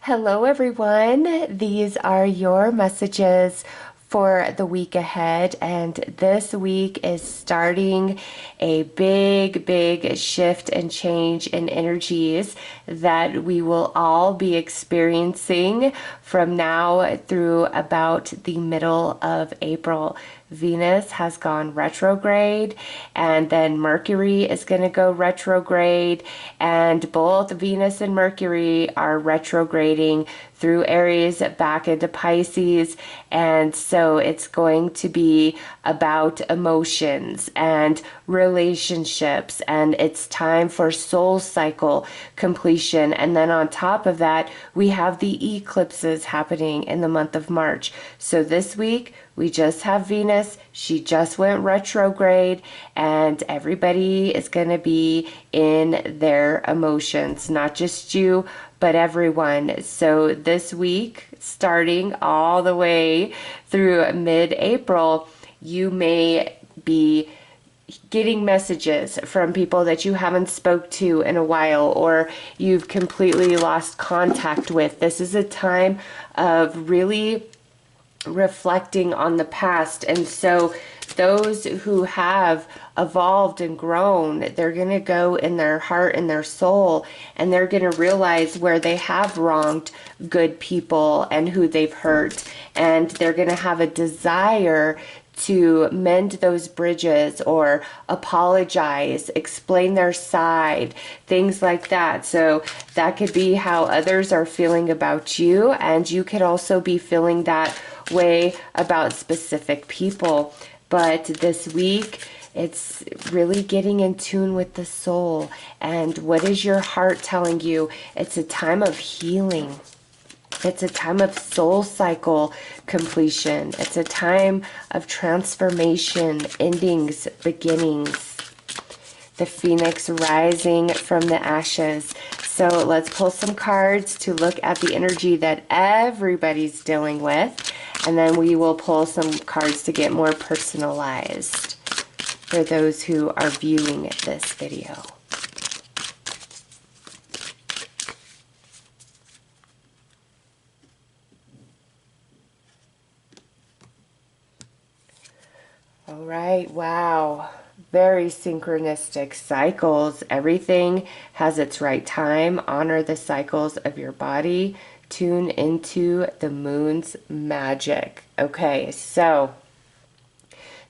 Hello, everyone. These are your messages for the week ahead, and this week is starting a big shift and change in energies that we will all be experiencing from now through about the middle of April. Venus has gone retrograde, and then Mercury is going to go retrograde, and both Venus and Mercury are retrograding through Aries back into Pisces. And so it's going to be about emotions and relationships, and it's time for soul cycle completion. And then on top of that, we have the eclipses happening in the month of March. So this week we just have Venus. She just went retrograde, and everybody is going to be in their emotions, not just you, but everyone. So this week, starting all the way through mid-April, you may be getting messages from people that you haven't spoke to in a while, or you've completely lost contact with. This is a time of really reflecting on the past. And so those who have evolved and grown, they're going to go in their heart and their soul, and they're going to realize where they have wronged good people and who they've hurt, and they're going to have a desire to mend those bridges or apologize, explain their side, things like that. So that could be how others are feeling about you, and you could also be feeling that way about specific people. But this week, it's really getting in tune with the soul. And what is your heart telling you? It's a time of healing. It's a time of soul cycle completion. It's a time of transformation, endings, beginnings. The phoenix rising from the ashes. So let's pull some cards to look at the energy that everybody's dealing with. And then we will pull some cards to get more personalized for those who are viewing this video. All right, wow. Very synchronistic cycles. Everything has its right time. Honor the cycles of your body. Tune into the moon's magic. Okay, so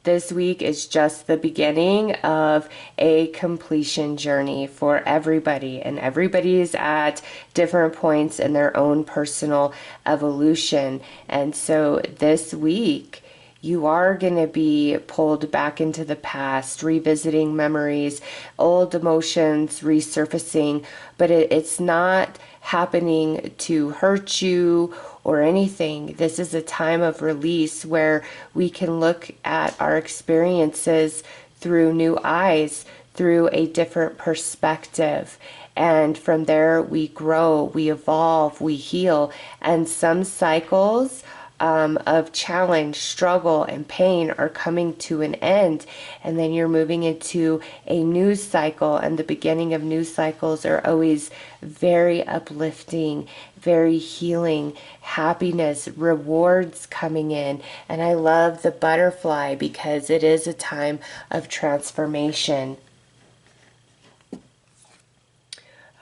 this week is just the beginning of a completion journey for everybody, and everybody is at different points in their own personal evolution. And so this week, you are going to be pulled back into the past, revisiting memories, old emotions resurfacing, but it's not happening to hurt you or anything. This is a time of release where we can look at our experiences through new eyes, through a different perspective. And from there, we grow, we evolve, we heal. And some cycles of challenge, struggle, and pain are coming to an end, and then you're moving into a new cycle. And the beginning of new cycles are always very uplifting, very healing, happiness, rewards coming in. And I love the butterfly because it is a time of transformation.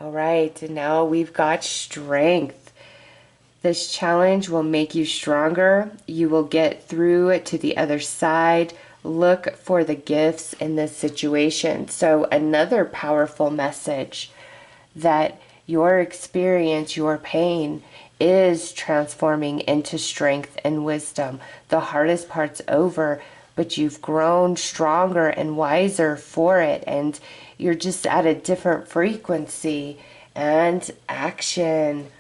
All right, and now we've got strength. This challenge will make you stronger. You will get through it to the other side. Look for the gifts in this situation. So another powerful message that your experience, your pain is transforming into strength and wisdom. The hardest part's over, but you've grown stronger and wiser for it, and you're just at a different frequency. And action.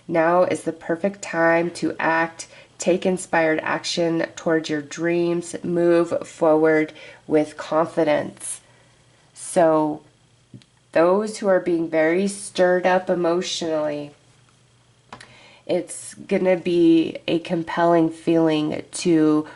Now is the perfect time to act, take inspired action towards your dreams, move forward with confidence. So those who are being very stirred up emotionally, it's going to be a compelling feeling to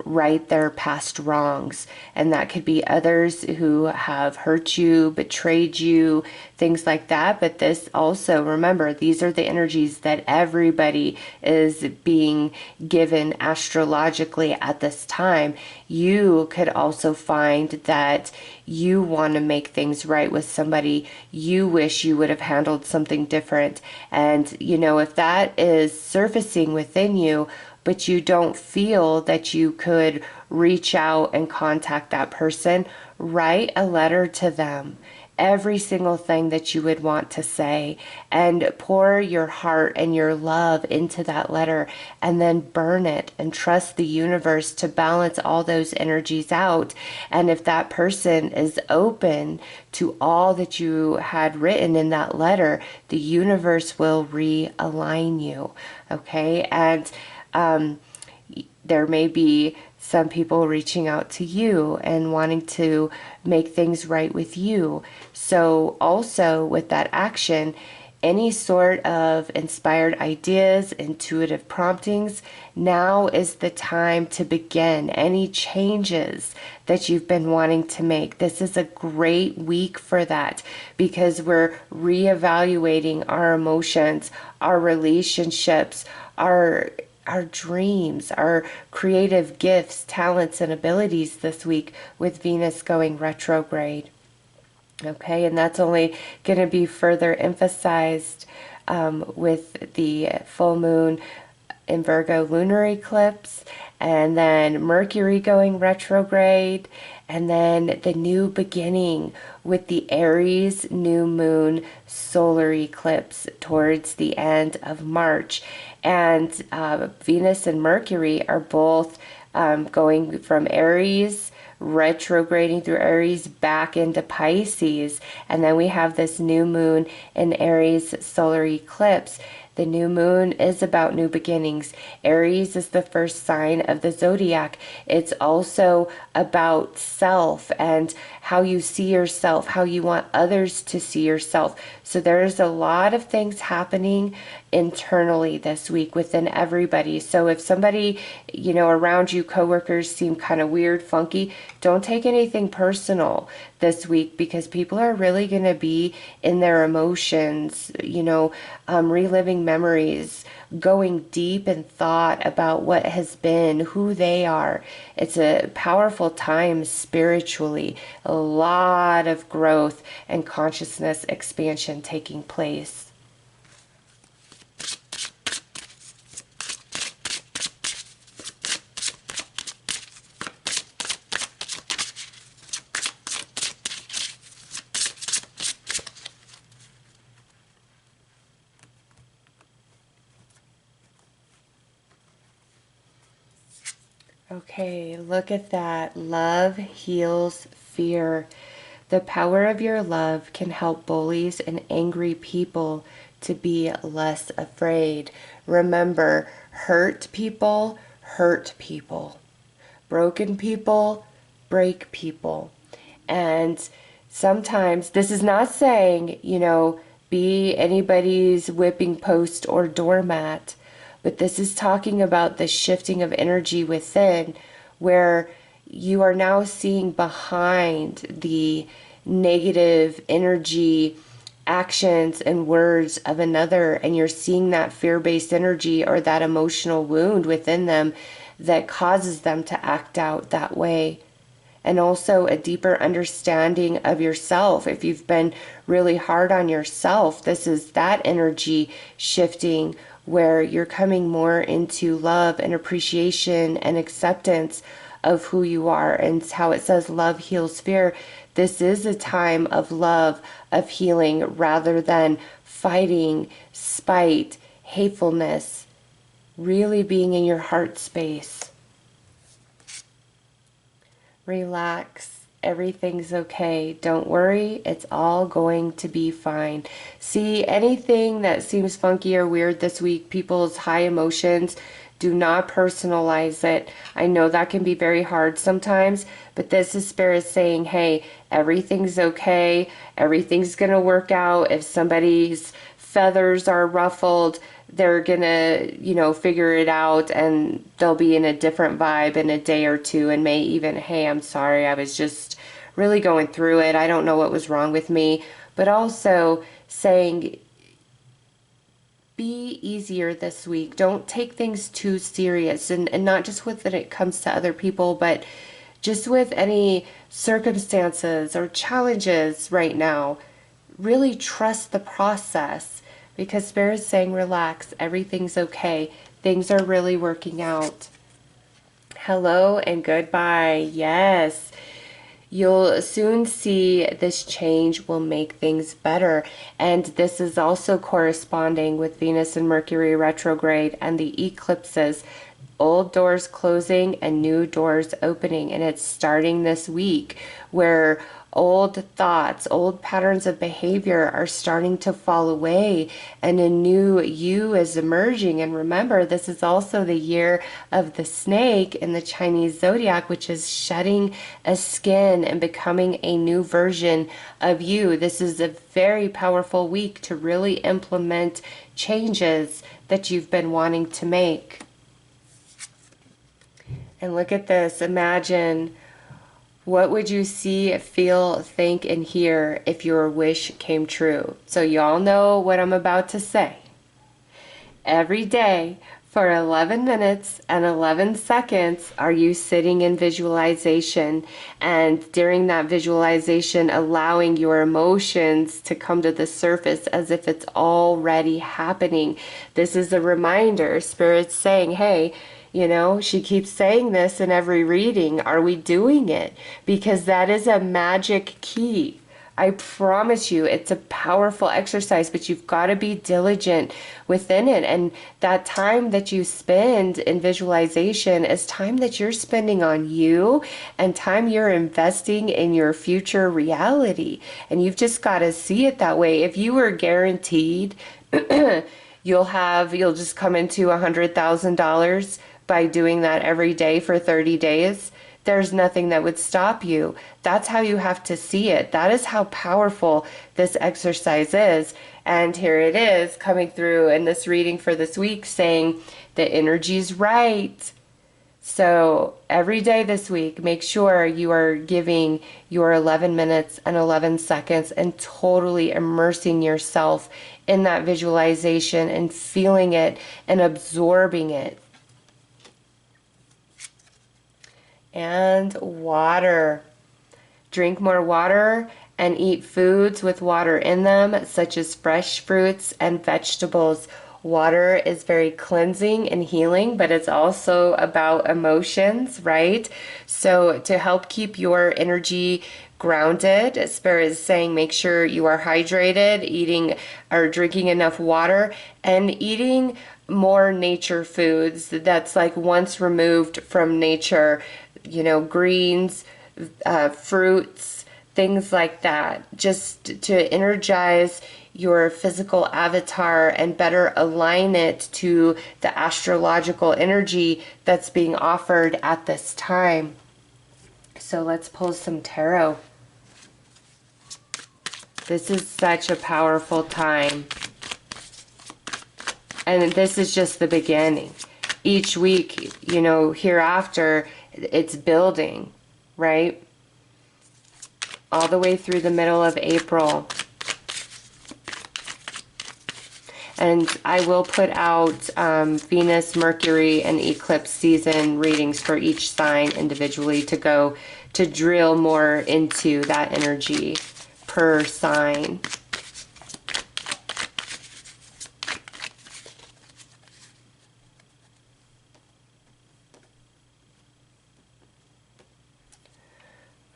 right their past wrongs. And that could be others who have hurt you, betrayed you, things like that. But this also, remember, these are the energies that everybody is being given astrologically at this time. You could also find that you want to make things right with somebody. You wish you would have handled something different. And, if that is surfacing within you, but you don't feel that you could reach out and contact that person, write a letter to them. Every single thing that you would want to say, and pour your heart and your love into that letter, and then burn it and trust the universe to balance all those energies out. And if that person is open to all that you had written in that letter, the universe will realign you. Okay. And there may be some people reaching out to you and wanting to make things right with you. So also with that action, any sort of inspired ideas, intuitive promptings, now is the time to begin any changes that you've been wanting to make. This is a great week for that because we're reevaluating our emotions, our relationships, our dreams, our creative gifts, talents, and abilities this week with Venus going retrograde. Okay, and that's only going to be further emphasized with the full moon in Virgo lunar eclipse, and then Mercury going retrograde, and then the new beginning with the Aries new moon solar eclipse towards the end of March. And Venus and Mercury are both going from Aries, retrograding through Aries back into Pisces. And then we have this new moon in Aries solar eclipse. The new moon is about new beginnings. Aries is the first sign of the zodiac. It's also about self and how you see yourself, how you want others to see yourself. So there's a lot of things happening internally this week within everybody. So if somebody, around you, coworkers seem kind of weird, funky, don't take anything personal this week because people are really going to be in their emotions, reliving memories, going deep in thought about what has been, who they are. It's a powerful time spiritually, a lot of growth and consciousness expansion taking place. Okay, look at that. Love heals fear. The power of your love can help bullies and angry people to be less afraid. Remember, hurt people hurt people. Broken people break people. And sometimes, this is not saying, be anybody's whipping post or doormat. But this is talking about the shifting of energy within where you are now seeing behind the negative energy actions and words of another, and you're seeing that fear-based energy or that emotional wound within them that causes them to act out that way. And also a deeper understanding of yourself. If you've been really hard on yourself, this is that energy shifting where you're coming more into love and appreciation and acceptance of who you are. And how it says love heals fear. This is a time of love, of healing, rather than fighting, spite, hatefulness, really being in your heart space. Relax. Everything's okay. Don't worry. It's all going to be fine. See, anything that seems funky or weird this week, people's high emotions, do not personalize it. I know that can be very hard sometimes, but this is Spirit saying, hey, everything's okay. Everything's going to work out. If somebody's feathers are ruffled, they're gonna, figure it out and they'll be in a different vibe in a day or two and may even, hey, I'm sorry, I was just really going through it. I don't know what was wrong with me. But also saying, be easier this week. Don't take things too serious. And not just with when it comes to other people, but just with any circumstances or challenges right now. Really trust the process because Spirit's saying, relax, everything's okay. Things are really working out. Hello and goodbye. Yes. You'll soon see this change will make things better. And this is also corresponding with Venus and Mercury retrograde and the eclipses. Old doors closing and new doors opening. And it's starting this week where old thoughts, old patterns of behavior are starting to fall away and a new you is emerging. And remember, this is also the year of the snake in the Chinese zodiac, which is shedding a skin and becoming a new version of you. This is a very powerful week to really implement changes that you've been wanting to make. And look at this. Imagine, what would you see, feel, think, and hear if your wish came true? So y'all know what I'm about to say. Every day for 11 minutes and 11 seconds are you sitting in visualization, and during that visualization allowing your emotions to come to the surface as if it's already happening. This is a reminder. Spirit's saying, hey, she keeps saying this in every reading. Are we doing it? Because that is a magic key. I promise you, it's a powerful exercise, but you've got to be diligent within it. And that time that you spend in visualization is time that you're spending on you and time you're investing in your future reality. And you've just got to see it that way. If you were guaranteed you'll just come into $100,000 by doing that every day for 30 days, there's nothing that would stop you. That's how you have to see it. That is how powerful this exercise is. And here it is coming through in this reading for this week saying the energy's right. So every day this week, make sure you are giving your 11 minutes and 11 seconds and totally immersing yourself in that visualization and feeling it and absorbing it. And water. Drink more water and eat foods with water in them, such as fresh fruits and vegetables. Water is very cleansing and healing, but it's also about emotions, right? So to help keep your energy grounded, Spirit is saying make sure you are hydrated, eating or drinking enough water, and eating more nature foods that's like once removed from nature, greens, fruits, things like that, just to energize your physical avatar and better align it to the astrological energy that's being offered at this time. So let's pull some tarot. This is such a powerful time. And this is just the beginning. Each week, hereafter, it's building, right? All the way through the middle of April. And I will put out Venus, Mercury, and eclipse season readings for each sign individually to drill more into that energy per sign.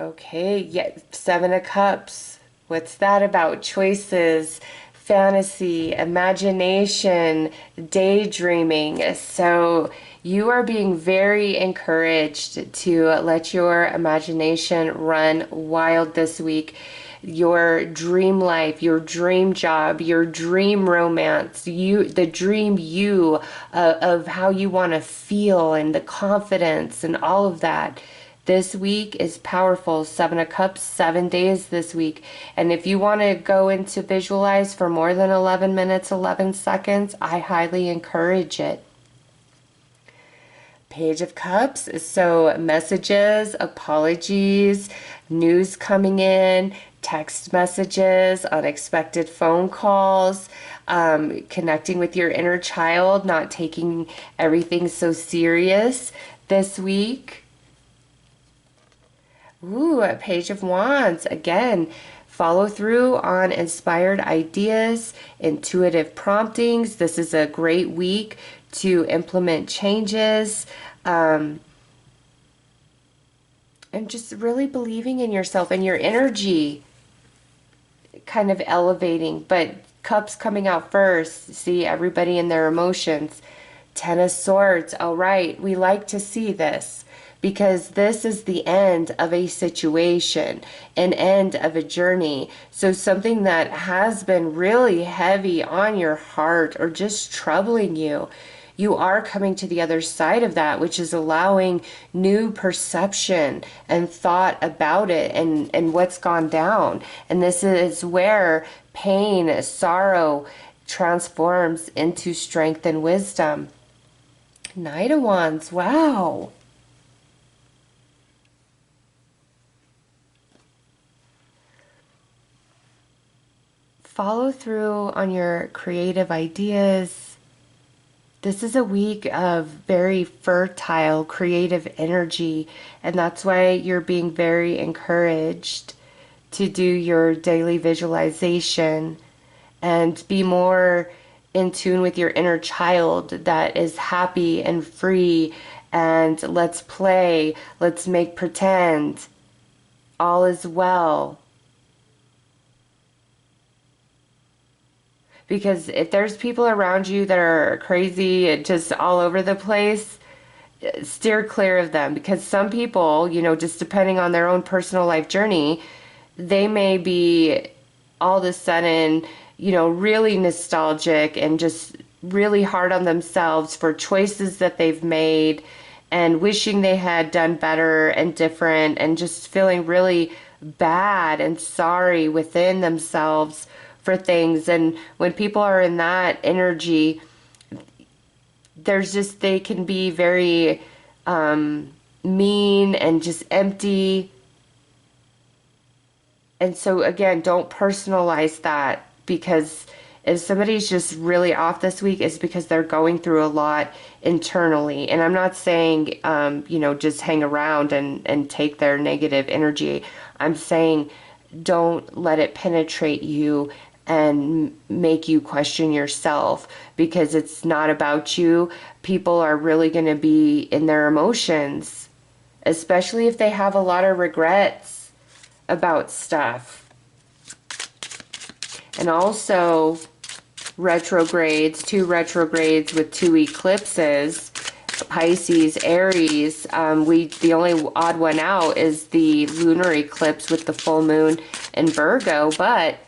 Okay, yeah, Seven of Cups. What's that about? Choices, fantasy, imagination, daydreaming. So you are being very encouraged to let your imagination run wild this week. Your dream life, your dream job, your dream romance, the dream of how you want to feel and the confidence and all of that. This week is powerful. Seven of Cups, 7 days this week. And if you want to go into visualize for more than 11 minutes, 11 seconds, I highly encourage it. Page of Cups, so messages, apologies, news coming in, text messages, unexpected phone calls, connecting with your inner child, not taking everything so serious this week. Ooh, a Page of Wands, again, follow through on inspired ideas, intuitive promptings. This is a great week to implement changes, and just really believing in yourself and your energy kind of elevating. But Cups coming out first. See, everybody in their emotions. Ten of Swords. All right, we like to see this because this is the end of a situation, an end of a journey. So something that has been really heavy on your heart or just troubling you, you are coming to the other side of that, which is allowing new perception and thought about it and what's gone down. And this is where pain, sorrow transforms into strength and wisdom. Knight of Wands, wow. Follow through on your creative ideas. This is a week of very fertile creative energy, and that's why you're being very encouraged to do your daily visualization and be more in tune with your inner child that is happy and free, and let's play, let's make pretend, all is well. Because if there's people around you that are crazy and just all over the place, steer clear of them. Because some people, you know, just depending on their own personal life journey, they may be all of a sudden, you know, really nostalgic and just really hard on themselves for choices that they've made and wishing they had done better and different and just feeling really bad and sorry within themselves for things. And when people are in that energy, there's just, they can be very mean and just empty. And so again, don't personalize that, because if somebody's just really off this week, it's because they're going through a lot internally. And I'm not saying, you know, just hang around and take their negative energy. I'm saying don't let it penetrate you and make you question yourself, because it's not about you. People are really going to be in their emotions, especially if they have a lot of regrets about stuff. And also retrogrades, 2 retrogrades with 2 eclipses, Pisces, Aries. The only odd one out is the lunar eclipse with the full moon in Virgo, but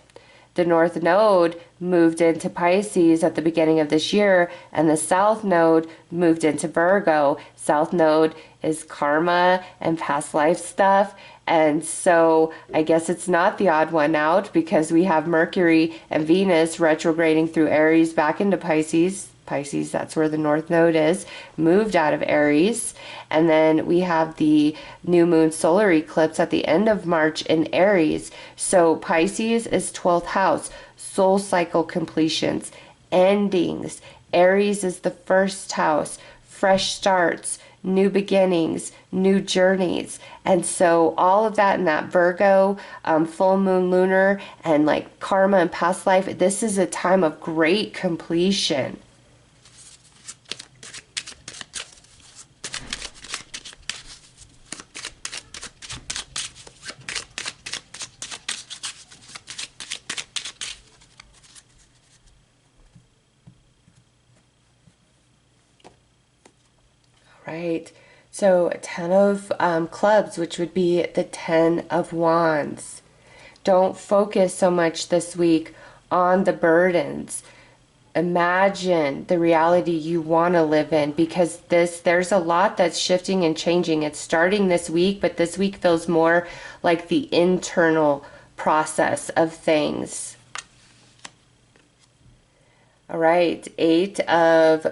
the North Node moved into Pisces at the beginning of this year, and the South Node moved into Virgo. South Node is karma and past life stuff. And so I guess it's not the odd one out, because we have Mercury and Venus retrograding through Aries back into Pisces. Pisces, that's where the North Node is, moved out of Aries. And then we have the new moon solar eclipse at the end of March in Aries. So Pisces is 12th house, soul cycle completions, endings. Aries is the first house, fresh starts, new beginnings, new journeys. And so all of that in that Virgo, full moon lunar, and like karma and past life, this is a time of great completion. Right. So 10 of clubs, which would be the 10 of wands. Don't focus so much this week on the burdens. imagine the reality you want to live in, because there's a lot that's shifting and changing. It's starting this week, but this week feels more like the internal process of things. All right, Eight of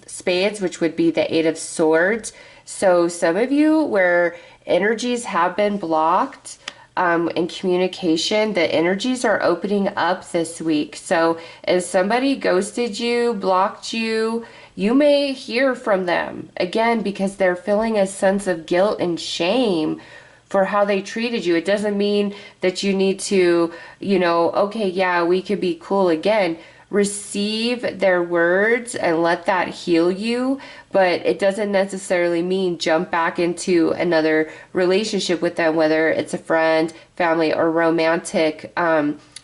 Spades, which would be the Eight of Swords. So some of you where energies have been blocked in communication, the energies are opening up this week. So if somebody ghosted you, blocked you, you may hear from them again because they're feeling a sense of guilt and shame for how they treated you. It doesn't mean that you need to, okay, yeah, we could be cool again. Receive their words and let that heal you, but it doesn't necessarily mean jump back into another relationship with them, whether it's a friend, family, or romantic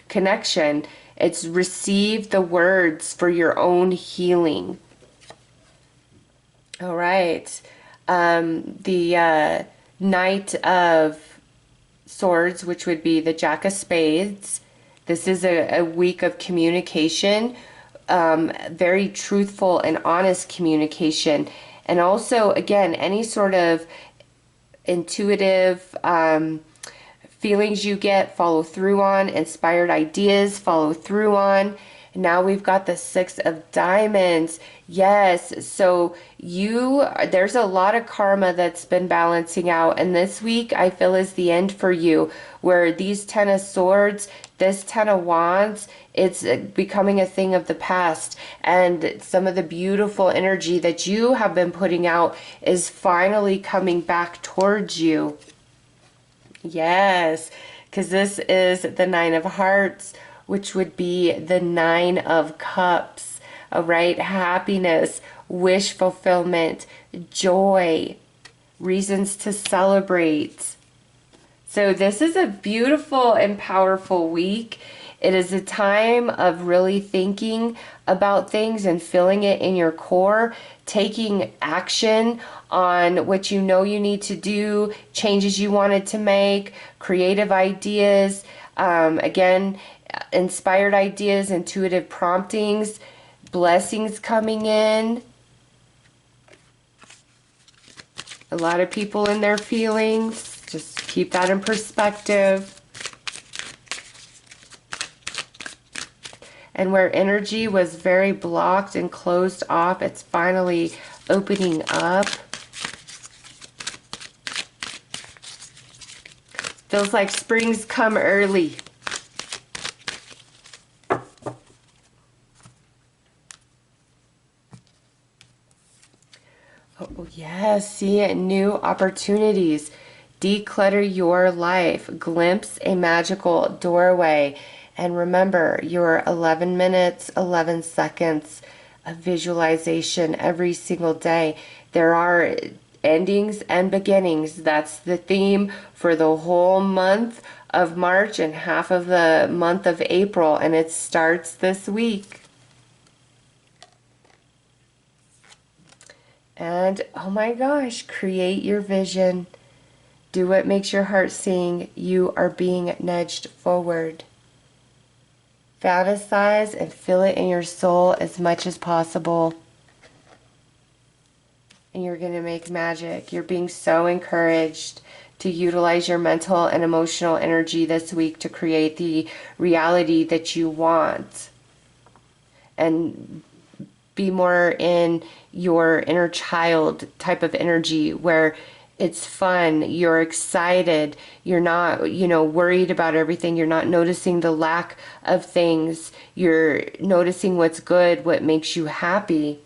connection. It's receive the words for your own healing. All right. The Knight of Swords, which would be the Jack of Spades. This is a week of communication, very truthful and honest communication. And also, again, any sort of intuitive feelings you get, follow through on. Inspired ideas, follow through on. Now we've got the Six of Diamonds. Yes, so there's a lot of karma that's been balancing out, and this week I feel is the end for you, where these Ten of Swords, this Ten of Wands, it's becoming a thing of the past, and some of the beautiful energy that you have been putting out is finally coming back towards you. Yes, because this is the Nine of Hearts, which would be the Nine of Cups. All right, happiness, wish fulfillment, joy, reasons to celebrate. So this is a beautiful and powerful week. It is a time of really thinking about things and feeling it in your core, taking action on what you know you need to do, changes you wanted to make, creative ideas, again, inspired ideas, intuitive promptings, blessings coming in. A lot of people in their feelings. Just keep that in perspective. And where energy was very blocked and closed off, it's finally opening up. Feels like spring's come early. Oh, yes, see it, new opportunities. Declutter your life. Glimpse a magical doorway. And remember, your 11 minutes, 11 seconds of visualization every single day. There are endings and beginnings. That's the theme for the whole month of March and half of the month of April. And it starts this week. And oh my gosh, create your vision. Do what makes your heart sing. You are being nudged forward. Fantasize and feel it in your soul as much as possible. And you're going to make magic. You're being so encouraged to utilize your mental and emotional energy this week to create the reality that you want. And be more in your inner child type of energy where it's fun, you're excited, you're not, worried about everything, you're not noticing the lack of things, you're noticing what's good, what makes you happy.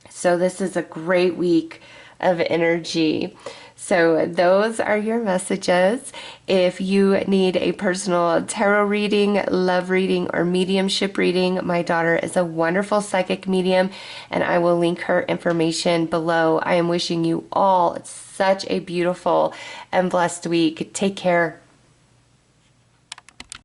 So this is a great week of energy. So those are your messages. If you need a personal tarot reading, love reading, or mediumship reading, my daughter is a wonderful psychic medium, and I will link her information below. I am wishing you all such a beautiful and blessed week. Take care.